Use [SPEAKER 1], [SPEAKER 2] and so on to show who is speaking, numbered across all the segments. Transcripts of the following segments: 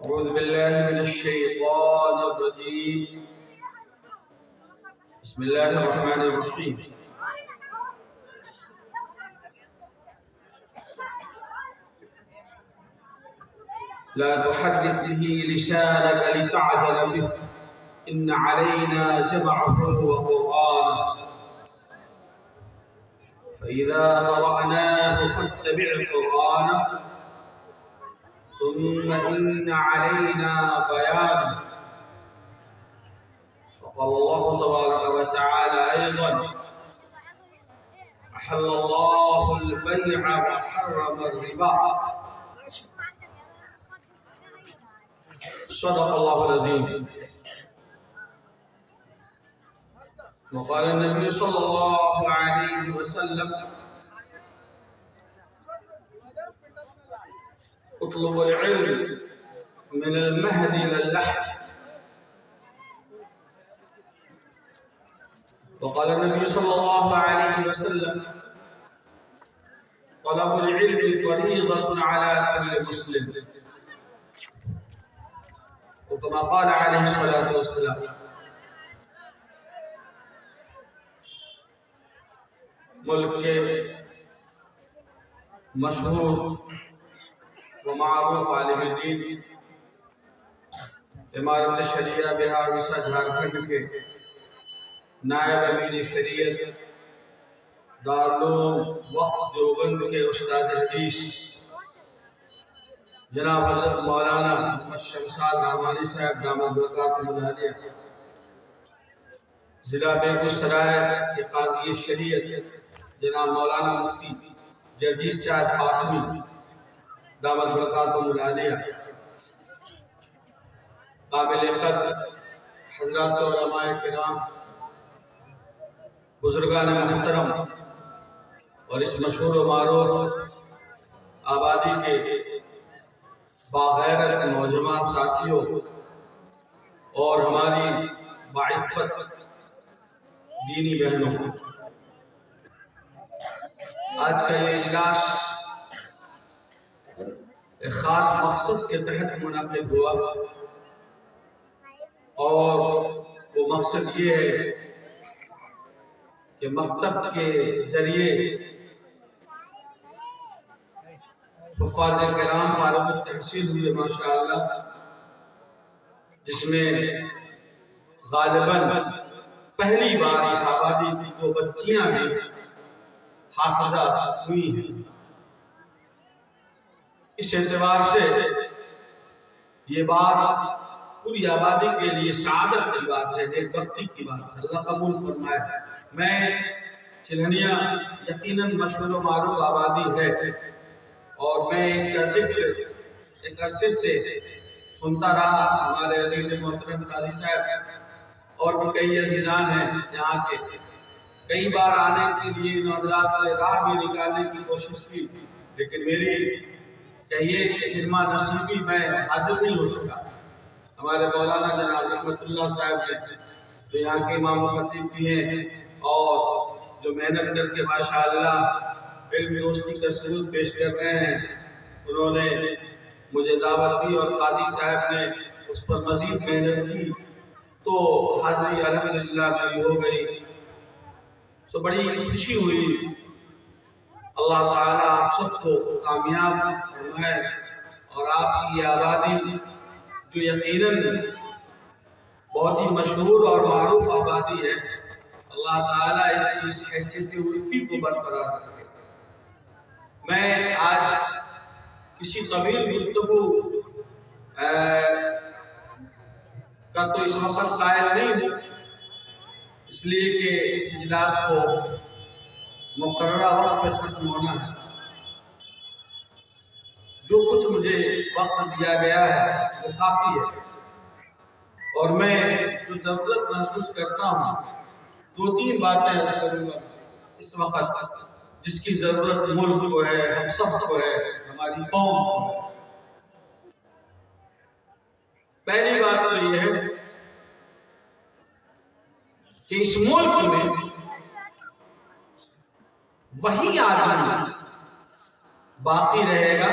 [SPEAKER 1] أعوذ بالله من الشيطان الرجيم. بسم الله الرحمن الرحيم. لا تحرك به لسانك لتعجل به إن علينا جمعه وقرآنه فإذا قرأناه فاتبع قرآنه ثم إن علينا بيانه. وقال الله تبارك وتعالى أيضا أحل الله البيع وحرم الربا. صدق الله العظيم. وقال النبي صلى الله عليه وسلم اطلب العلم من المهد إلى اللحد. وقال النبي صلى الله عليه وسلم طلب العلم فريضة على كل مسلم. وكما قال عليه الصلاة والسلام. ملک کے مشہور و معروف عالم دین امارت شریعہ بہار وسا جھارکھنڈ کے نائب امیر شریعت دارالعلوم وقف دیوبند کے استاد حدیث جناب حضرت مولانا محمد شمشاد رحمانی صاحب دامت برکاتہ العالیہ، ضلع بیگوسرائے کے قاضی شریعت جناب مولانا مفتی جرجیت شاہ قاسمی دامت برکاتہ العالیہ، قابل قدر حضرات علماء کرام، بزرگان محترم اور اس مشہور و معروف آبادی کے باغیرت نوجوان ساتھیوں اور ہماری باعزت دینی بہنوں، آج کا یہ اجلاس ایک خاص مقصد کے تحت منعقد ہوا اور وہ مقصد یہ ہے کہ مکتب کے ذریعے حفاظ کرام فارغ التحصیل ہوئے ماشاءاللہ، جس میں غالباً پہلی بار اس آبادی کی 2 بچیاں بھی حافظہ ہوئی ہیں۔ اس اعتبار سے یہ بات پوری آبادی کے لیے سعادت کی بات ہے، ایک وقتی کی بات ہے، اللہ قبول فرمائے۔ میں چلھنیا یقیناً مشہور و معروف آبادی ہے اور میں اس کا ذکر ایک عرصے سے سنتا رہا۔ ہمارے عزیز محترم قاضی صاحب اور بھی کئی عزیزان ہیں یہاں کے، کئی بار آنے کے لیے نوجوان راہ بھی نکالنے کی کوشش کی، لیکن میری کہیے کہ علمہ نصیبی میں حاضر نہیں ہو سکا۔ ہمارے مولانا جناب رحمت اللہ صاحب نے جو یہاں کے امام و خطیب بھی ہیں اور جو محنت کر کے ماشاءاللہ علم دوستی کا سلوک پیش کر رہے ہیں، انہوں نے مجھے دعوت دی اور قاضی صاحب نے اس پر مزید محنت کی تو حاضری الحمدللہ میری ہو گئی۔ تو بڑی خوشی ہوئی۔ اللہ تعالیٰ آپ سب کو کامیاب فرمائے اور آپ کی آبادی جو یقیناً بہت ہی مشہور اور معروف آبادی ہے، اللہ تعالیٰ اس حیثیت عرفی کو برقرار رکھے۔ میں آج کسی طویل گفتگو کا تو اس وقت قائل نہیں ہوں، اس لیے کہ اس اجلاس کو مقررہ وقت پر ختم ہونا ہے۔ جو کچھ مجھے وقت دیا گیا ہے وہ کافی ہے اور میں جو ضرورت محسوس کرتا ہوں 2-3 باتیں عرض کروں گا اس وقت، جس کی ضرورت ملک کو ہے، ہم سب کو ہے، ہماری قوم کو ہے۔ پہلی بات تو یہ ہے کہ اس ملک میں وہی آدمی باقی رہے گا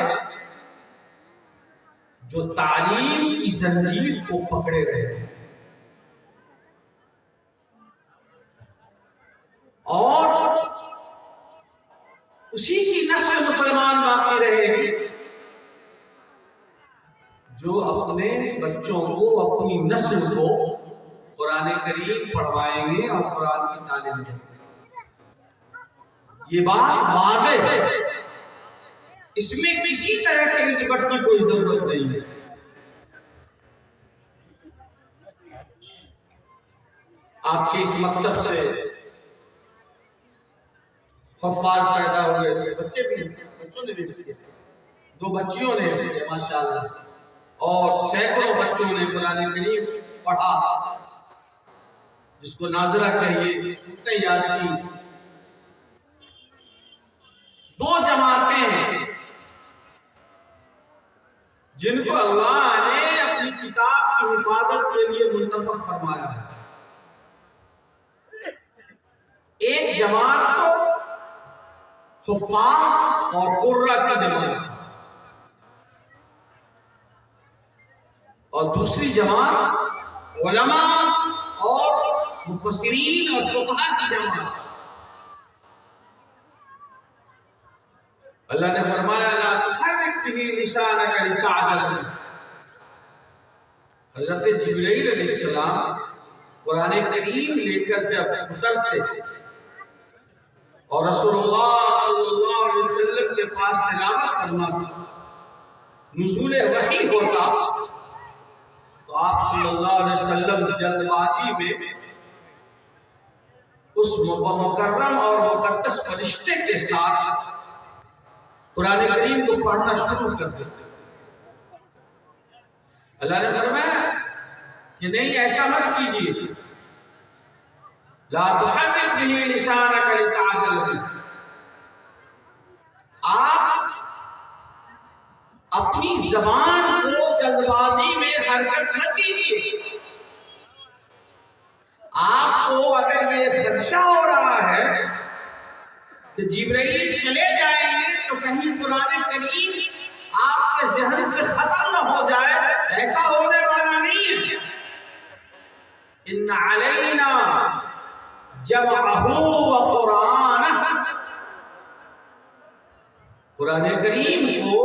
[SPEAKER 1] جو تعلیم کی زنجیر کو پکڑے رہے اور اسی کی نسل مسلمان باقی رہے گی جو اپنے بچوں کو، اپنی نسل کو قرآن کریم پڑھوائیں گے اور قرآن کی تعلیم دیں گے۔ یہ بات واضح ہے، اس میں کسی طرح کے انٹبٹ کی کوئی ضرورت نہیں ہے۔ آپ کے اس مکتب سے حفاظ پیدا ہوئے تھے، بچوں نے بھی حفظ کیا، 2 بچیوں نے حفظ کیا ماشاءاللہ، اور سینکڑوں بچوں نے قرآن کریم پڑھا، جس کو ناظرہ کہیے، سورتیں یاد کی۔ 2 جماعتیں ہیں جن کو اللہ نے اپنی کتاب کی حفاظت کے لیے منتخب فرمایا ہے۔ ایک جماعت تو حفاظ اور قرہ کی جماعت، اور دوسری جماعت علماء اور مفسرین اور فقہاء کی جماعت۔ اللہ نے فرمایا لا تحرک به لسانك لتعجل به۔ حضرت جبرائیل علیہ السلام قرآن کریم لے کر جب اترتے اور رسول اللہ صلی اللہ علیہ وسلم کے پاس تلاوت فرماتے، نزول وحی ہوتا، تو آپ صلی اللہ علیہ وسلم جلد بازی میں اس مکرم اور مقدس فرشتے کے ساتھ قرآن کریم کو پڑھنا شروع کر دیتے۔ اللہ نے فرمایا کہ نہیں، ایسا مت کیجیے، لا تحرک به لسانك لتعجل به۔ آپ اپنی زبان کو جلد بازی میں حرکت نہ کیجیے۔ آپ کو اگر یہ خدشہ ہو رہا ہے کہ جبرائیل چلے جائیں گے تو کہیں قرآن کریم آپ کے ذہن سے ختم نہ ہو جائے، ایسا ہونے والا نہیں ہے۔ ان علینا جمعہ وقرآنہ، قرآن کریم کو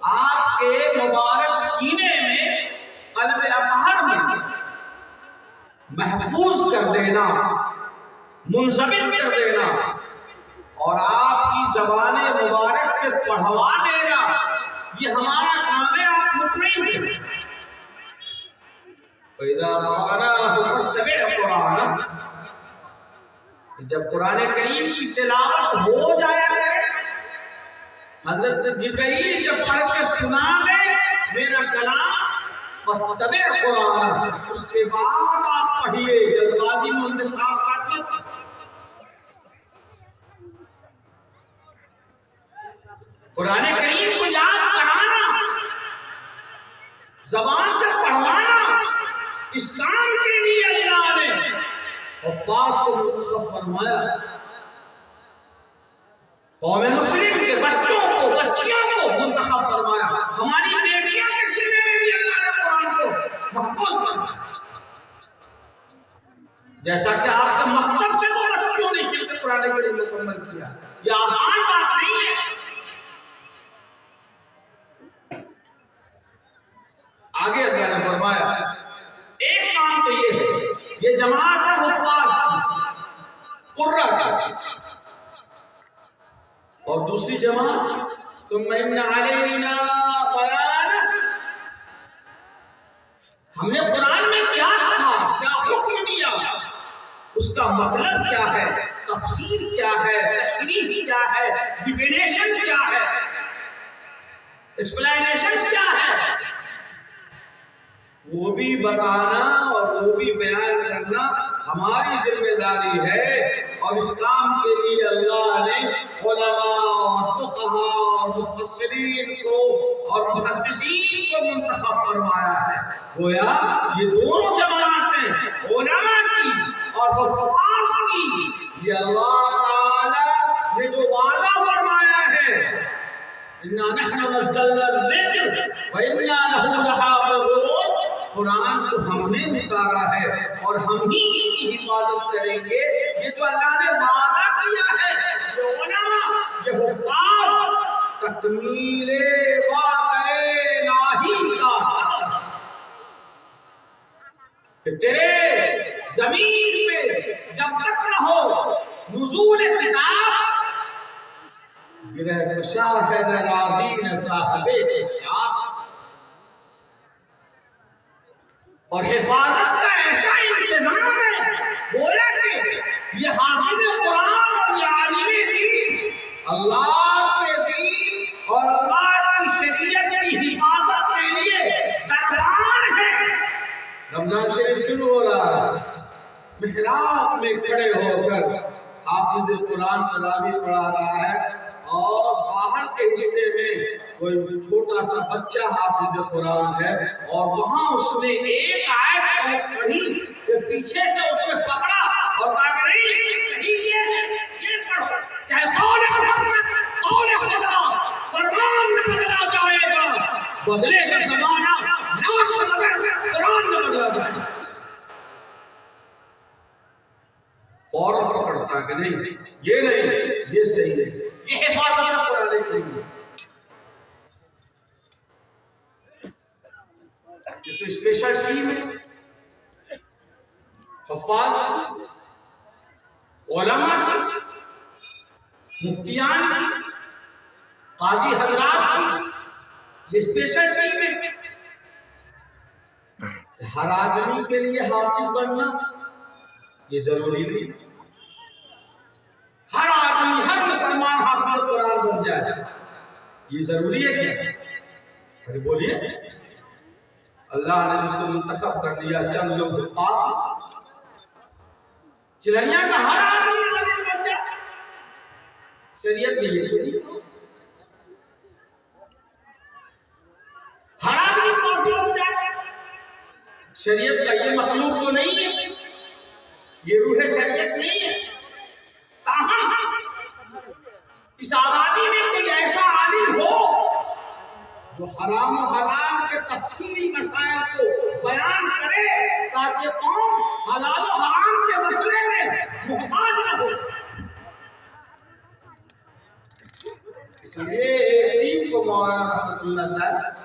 [SPEAKER 1] آپ کے مبارک سینے میں، قلب اطہر میں محفوظ کر دینا، منضبط کر دینا، اور آپ کی زبان مبارک سے پڑھوا دینا، یہ ہمارا کام ہے، آپ مطمئن ہیں۔ فَإِذَا قَرَأْنَاهُ فَاتَّبِعْ قُرْآنَهُ، جب قرآن کریم کی تلاوت ہو جایا کرے، حضرت جبرائیل جب پڑھ کے سنا دے میرا کلام، فَاتَّبِعْ قُرْآنَهُ، اس کے بعد آپ پڑھیے، جلد بازی میں ان کے ساتھ ساتھ۔ قرآن کریم کو یاد کرانا، زبان سے پڑھوانا، اس کام کے لیے اللہ نے حفاظ کو منتخب فرمایا۔ قوم مسلم کے بچوں کو، بچیوں کو منتخب فرمایا۔ ہماری بیٹیوں کے سینے میں بھی اللہ نے قرآن کو محفوظ فرمایا، جیسا کہ آپ کے مکتب سے وہ بچوں نے حفظ قرآن کریم مکمل کیا۔ یہ آسان بات نہیں ہے۔ آگے اللہ نے فرمایا ایک کام تو یہ ہے، یہ جماعت ہے حفاظ قرہ کا، اور دوسری جماعت ثم ان علینا بیانہ، ہم نے قرآن میں کیا کہا، کیا حکم دیا، اس کا مطلب کیا ہے، تفسیر کیا ہے، تشریح کیا ہے، ڈیفینیشن کیا ہے، ایکسپلینیشن کیا ہے، وہ بھی بتانا اور وہ بھی بیان کرنا ہماری ذمہ داری ہے۔ اور اس کام کے لیے اللہ نے علماء اور فقہاء اور مفسرین کو اور محدثین کو منتخب فرمایا ہے۔ گویا یہ دونوں جماعتیں، علماء کی اور حفاظ کی، یہ اللہ تعالی نے جو وعدہ فرمایا ہے، انا نحن نزلنا الذکر وانا له لحافظون، قرآن کو ہم نے اتارا ہے اور ہم ہی اس کی حفاظت کریں گے۔ یہ جو اللہ نے وعدہ کیا ہے، یہ علماء، یہ حفاظ تکمیل وعدہ الہی کا سبب کہ تیرے زمین پہ جب تک نہ ہو نزول کتاب، گرہ کشاہ ہے نرازین صاحب اشیاء، اور حفاظت کا ایسا انتظام ہے۔ بولا کہ یہ حافظ قرآن اور یہ عالم دین اللہ کے دین اور اللہ کی شریعت کی حفاظت کے لیے دربان ہے۔ رمضان شریف شروع ہو رہا ہے، محراب میں کھڑے ہو کر حافظ قرآن تراویح پڑھا رہا ہے، اور باہر کے حصے میں کوئی چھوٹا سا بچہ حافظ قرآن ہے، اور وہاں اس نے ایک آیت پڑھی کہ پیچھے سے اس نے پکڑا اور کہا کہ نہیں صحیح یہ ہے، یہ پڑھو کہ قول محمد قول خدا، فرمان نہ بدلا جائے گا، بدلے کا زمانہ نہ مگر قرآن نہ بدلا جائے گا۔ فوراً پکڑتا کہ نہیں یہ نہیں یہ صحیح ہے، یہ حفاظت کا قرآن کریم ہے۔ یہ تو اسپیشل ٹیم ہے، حفاظ کی، علماء کی، مفتیان کی، قاضی حضرات کی، یہ اسپیشل ٹیم ہے۔ ہر آدمی کے لیے حافظ بننا یہ ضروری نہیں، ہر آدمی ہر مسلمان حافظ قرآن بن جائے یہ ضروری ہے کیا؟ ارے بولیے، اللہ نے جس کو منتخب کر دیا چند لوگ حفاظ، چلنیا کا ہر آدمی عالم بن جائے، شریعت نہیں ہے، ہر آدمی قاضی بن جائے، شریعت کا یہ مطلوب تو نہیں ہے، یہ روح شریعت نہیں ہے۔ تاہم اس آبادی میں کوئی ایسا عالم ہو جو حرام و حلال کے تفصیلی مسائل کو بیان کرے تاکہ قوم حلال و حرام کے مسئلے میں محتاج نہ ہو۔ اس لیے ایک ٹیم کو مولانا رحمۃ اللہ صاحب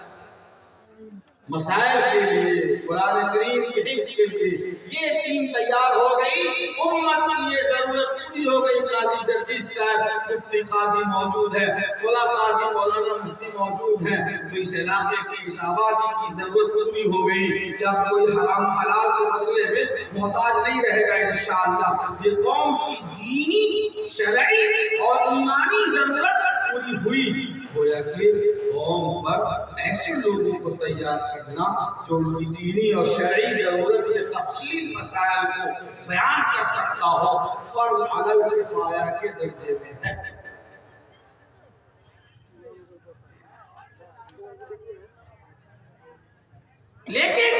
[SPEAKER 1] مسائل کے لیے، قرآن کریم کی حفظ کے لیے یہ ٹیم تیار ہو گئی، امت کی یہ ضرورت پوری ہو گئی۔ قاضی جرجیس صاحب مفتی قاضی موجود ہے، مولا قاضی مولانا مفتی موجود ہیں، تو اس علاقے کی اس آبادی کی ضرورت پوری ہو گئی کہ اب کوئی حرام حلال کے مسئلے میں محتاج نہیں رہے گا انشاءاللہ۔ یہ قوم کی دینی، شرعی اور ایمانی ضرورت پوری ہوئی، گویا کہ قوم پر ایسے لوگوں کو تیار کرنا جو ان کی دینی اور شرعی ضرورت کے تفصیل مسائل کو بیان کر سکتا ہو، فرض علی الکفایہ کے درجے میں ہے۔ لیکن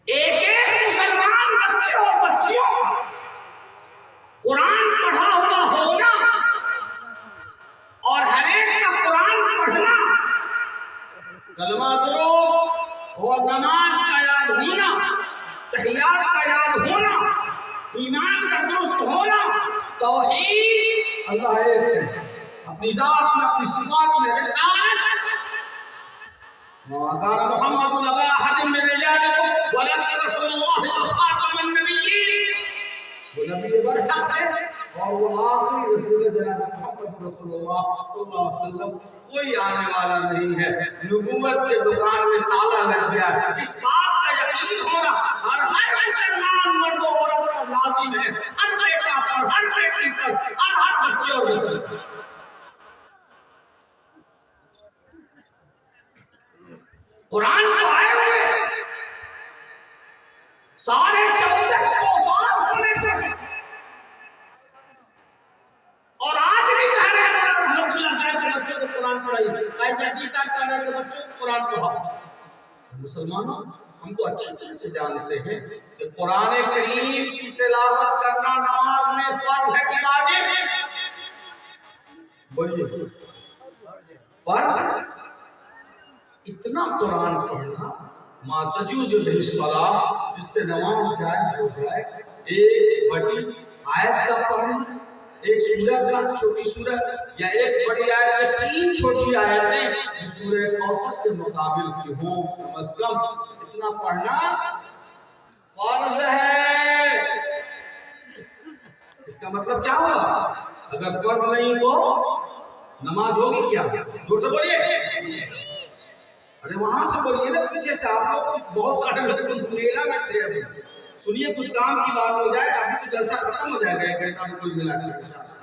[SPEAKER 1] ایک مسلمان بچے اور بچیوں کا قرآن پڑھا ہوا ہونا اور ہر ایک کا قرآن پڑھنا، کلمہ درود اور نماز کا یاد ہونا، تحیات کا یاد ہونا، ایمان کا درست ہونا، توحید اللہ ایک ہے، اپنی ذات میں اپنی صفات میں رسالت، وما كان محمد أبا أحد من رجالكم ولكن رسول الله وخاتم النبيين، وہ نبی برحق ہے اور وہ آخری رسول جناب محمد رسول اللہ صلی اللہ علیہ وسلم، کوئی آنے والا نہیں ہے۔ نبوت کے دکان میں تالا لگ گیا، اس بات کا یقین ہونا ہر مسلمان مرد و عورت پر لازم ہے، ہر بیٹا پر، ہر بیٹی پر، ہر بچے اور بچی پر۔ قرآن کو آئے ہوئے سارے 1400 سال ہونے تک، اور آج بھی کہہ رہے ہیں رحمت اللہ صاحب کے بچوں کو قرآن پڑھائی، قائد جرجیس صاحب کہہ رہے ہیں کہ بچوں کو قرآن پڑھاؤ۔ مسلمانوں ہم تو اچھی طرح سے جانتے ہیں کہ قرآن کریم کی تلاوت کرنا نماز میں فرض ہے کہ واجب ہے، بولیے فرض اتنا قرآن پڑھنا ما تجوز الصلاۃ جس سے نماز جائز ہو جائے، ایک بڑی آیت کا پڑھنا، ایک سورہ کا چھوٹی سورہ یا ایک بڑی آیت یا تین چھوٹی آیتیں جو سورہ کوثر کے مقابل کی ہوں، کم از کم اتنا پڑھنا فرض ہے۔ اس کا مطلب کیا ہوا؟ اگر فرض نہیں تو نماز ہوگی کیا؟ زور سے بولیے، ارے وہاں سے بولیے نا، پیچھے سے آپ لوگ بہت سارے لوگ میلہ میں تھے۔ ابھی سنیے، کچھ کام کی بات ہو جائے، ابھی تو جلسہ ختم ہو جائے گا، ایک گھنٹہ میں کل ملا کے انشاءاللہ۔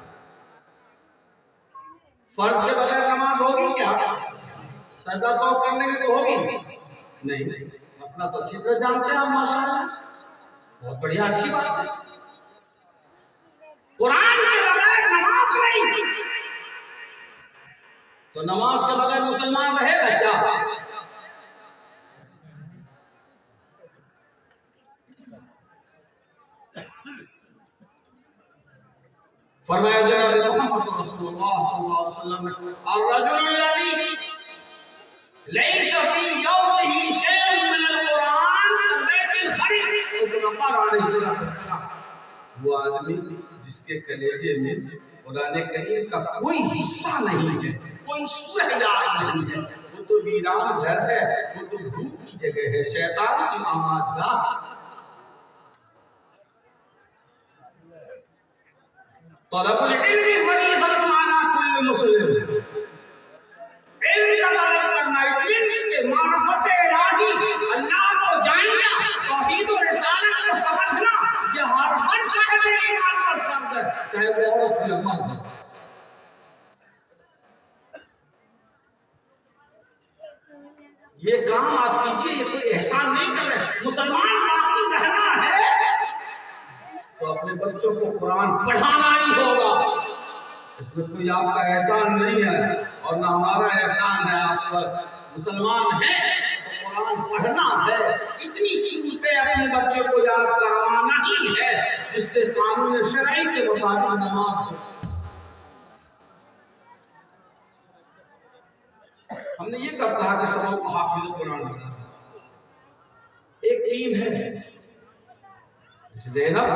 [SPEAKER 1] فرض کے بغیر نماز ہوگی کیا؟ سجدہ سو کرنے میں تو ہوگی نہیں۔ مسئلہ تو اچھی طرح جانتے ہیں آپ، ماشاءاللہ، بہت بڑھیا، اچھی بات ہے۔ قرآن کے بغیر نماز نہیں تو نماز کے بغیر مسلمان رہے گا کیا؟ فرمایا جناب محمد رسول اللہ صلی اللہ علیہ وسلم نے، الرجل الذی لیس فی جوفہ شیء من القرآن کالبیت الخرب، کما قال علیہ السلام، وہ آدمی جس کے کلیجے میں قرآن کریم کا کوئی حصہ نہیں ہے، کوئی سورہ یاد نہیں ہے، وہ تو ویران گھر ہے، وہ تو بھوت کی جگہ ہے، شیطان کی آماج گاہ۔ طلب العلم فریضۃ علی کل مسلم، علم کا طلب کرنا، علم کے معرفت الہی، اللہ کو جاننا، توحید و رسالت کو سمجھنا، یہ ہر صاحب ایمان پر فرض ہے، چاہے وہ عورت ہو یا مرد ہو۔ یہ کام آپ کیجئے، یہ کوئی احسان نہیں کر رہے۔ مسلمان باقی رہنا ہے تو اپنے بچوں کو قرآن پڑھانا ہی ہوگا، اس میں کوئی آپ کا احسان نہیں ہے اور نہ ہمارا احسان ہے آپ پر۔ مسلمان ہیں تو قرآن پڑھنا ہے، اتنی صورتیں اپنے بچوں کو یاد کروانا ہی ہے جس سے قانون شرعی کے مطابق نماز ہو۔ ہم نے یہ کب کہا کہ سب کو حافظ قرآن بنا؟ ایک ٹیم ہے زینب،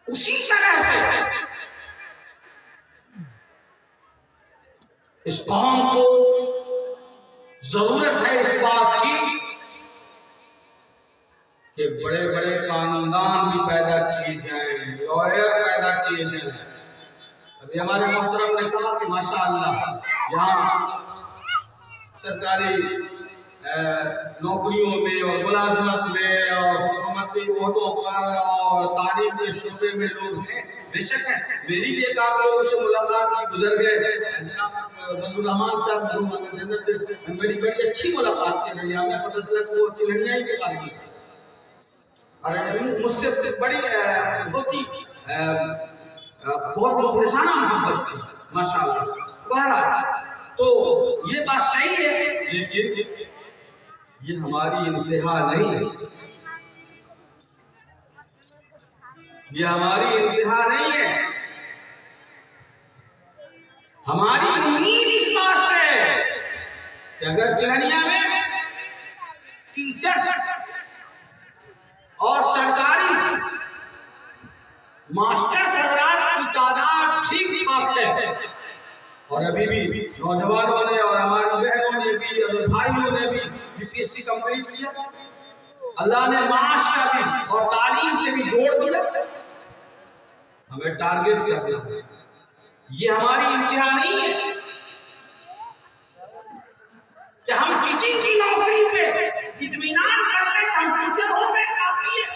[SPEAKER 1] اسی طرح سے اس قوم کو ضرورت ہے اس بات کی کہ بڑے بڑے قانوندان بھی پیدا کیے جائیں، لائر پیدا کیے جائیں۔ ابھی ہمارے محترم نے کہا کہ ماشاءاللہ یہاں سرکاری نوکریوں میں اور ملازمت میں اور حکومتی عہدوں پر اور تعلیم کے شعبے میں لوگ ہیں، بے شک ہے۔ میری بھی ایک آدھ لوگوں سے ملاقات کی، گزر گئے جناب فضل الرحمان صاحب جنت، میری بڑی اچھی ملاقات تھی، ہمیں پتہ چلا کہ وہ چلنیا ہی کے قائم تھے اور مجھ سے بڑی بہت مخلصانہ محبت تھی ماشاءاللہ۔ بہرحال تو یہ بات صحیح ہے، لیکن یہ ہماری انتہا نہیں ہے، یہ ہماری انتہا نہیں ہے۔ ہماری امید اس بات سے ہے کہ اگر چلنیا میں ٹیچرز اور سرکاری ماسٹر حضرات کی تعداد ٹھیک ٹھاک ہے اور ابھی بھی نوجوانوں نے اور ہماری بہنوں نے بھی اور بھائیوں نے بھی UPSC کمپلیٹ کیا، اللہ نے معاش کا بھی اور تعلیم سے بھی جوڑ دیا۔ ہمیں ٹارگٹ کرنا ہے، یہ ہماری انتہا نہیں ہے کہ ہم کسی کی نوکری پہ اطمینان کر لیں کہ ہم ٹیچر ہو گئے کافی ہے۔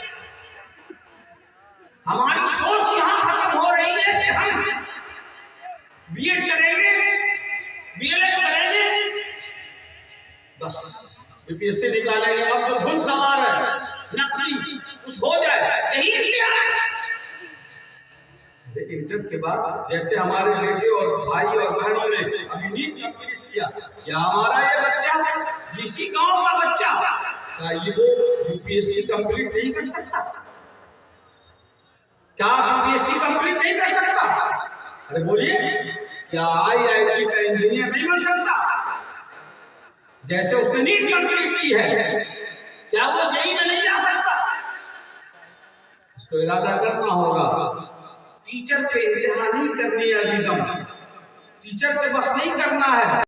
[SPEAKER 1] ہماری سوچ یہاں ختم ہو رہی ہے کہ ہم BEd کریں گے، BLed کریں گے، بس UPSC نکالیں گے، اب جو دھن سوار ہے نقلی کچھ ہو جائے، یہی کیا ہے۔ انٹر کے بعد جیسے ہمارے بیٹے اور بھائی اور بہنوں نے ابھی نیٹ کمپلیٹ کیا، کیا ہمارا یہ بچہ اسی گاؤں کا بچہ کیا یہ وہ UPSC کمپلیٹ نہیں کر سکتا؟ کیا BSc کمپلیٹ نہیں کر سکتا؟ ارے بولیے، کیا IIT کا انجینئر نہیں بن سکتا؟ جیسے اس نے نیٹ کمپلیٹ کی ہے، کیا وہ JEE میں نہیں جا سکتا؟ اس کو ارادہ کرنا ہوگا۔ ٹیچر پہ انتہا نہیں کرنی عزیزم، ٹیچر پہ بس نہیں کرنا ہے۔